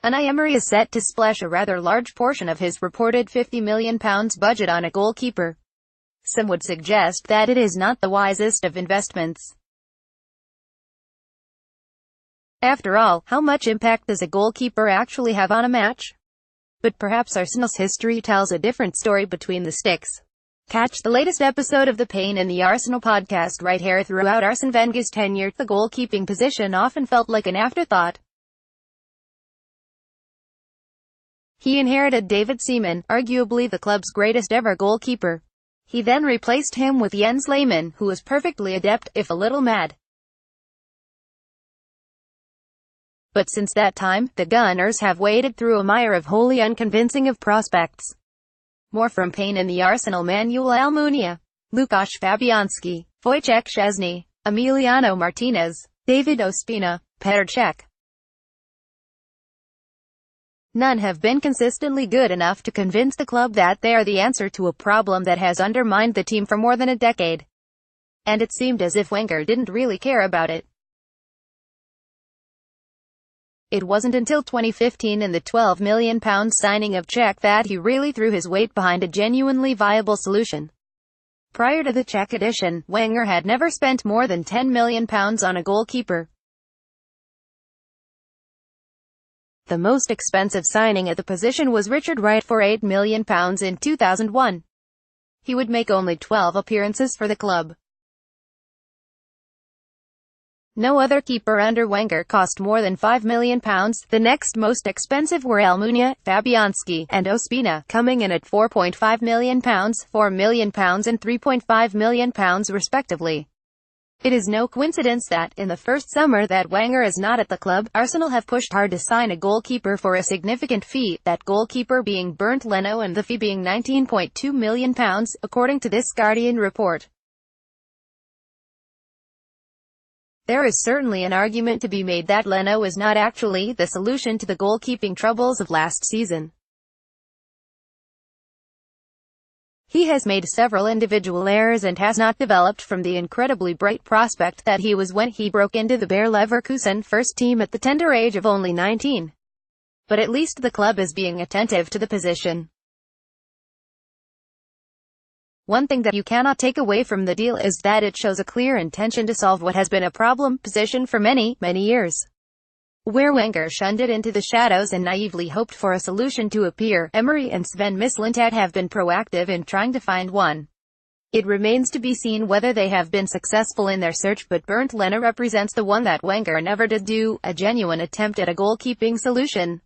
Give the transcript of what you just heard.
Unai Emery is set to splash a rather large portion of his reported £50 million budget on a goalkeeper. Some would suggest that it is not the wisest of investments. After all, how much impact does a goalkeeper actually have on a match? But perhaps Arsenal's history tells a different story between the sticks. Catch the latest episode of the Pain in the Arsenal podcast right here. Throughout Arsene Wenger's tenure, the goalkeeping position often felt like an afterthought. He inherited David Seaman, arguably the club's greatest ever goalkeeper. He then replaced him with Jens Lehmann, who was perfectly adept, if a little mad. But since that time, the Gunners have waded through a mire of wholly unconvincing of prospects. More from Pain in the Arsenal: Manuel Almunia, Łukasz Fabianski, Wojciech Szczesny, Emiliano Martinez, David Ospina, Petr Cech. None have been consistently good enough to convince the club that they are the answer to a problem that has undermined the team for more than a decade. And it seemed as if Wenger didn't really care about it. It wasn't until 2015 and the £12 million signing of Cech that he really threw his weight behind a genuinely viable solution. Prior to the Cech addition, Wenger had never spent more than £10 million on a goalkeeper. The most expensive signing at the position was Richard Wright for £8 million in 2001. He would make only 12 appearances for the club. No other keeper under Wenger cost more than £5 million. The next most expensive were Almunia, Fabianski, and Ospina, coming in at £4.5 million, £4 million and £3.5 million respectively. It is no coincidence that, in the first summer that Wenger is not at the club, Arsenal have pushed hard to sign a goalkeeper for a significant fee, that goalkeeper being Bernd Leno and the fee being £19.2 million, according to this Guardian report. There is certainly an argument to be made that Leno is not actually the solution to the goalkeeping troubles of last season. He has made several individual errors and has not developed from the incredibly bright prospect that he was when he broke into the Bayer Leverkusen first team at the tender age of only 19. But at least the club is being attentive to the position. One thing that you cannot take away from the deal is that it shows a clear intention to solve what has been a problem position for many years. Where Wenger shunned it into the shadows and naively hoped for a solution to appear, Emery and Sven Mislintat have been proactive in trying to find one. It remains to be seen whether they have been successful in their search, but Bernd Leno represents the one that Wenger never did do, a genuine attempt at a goalkeeping solution.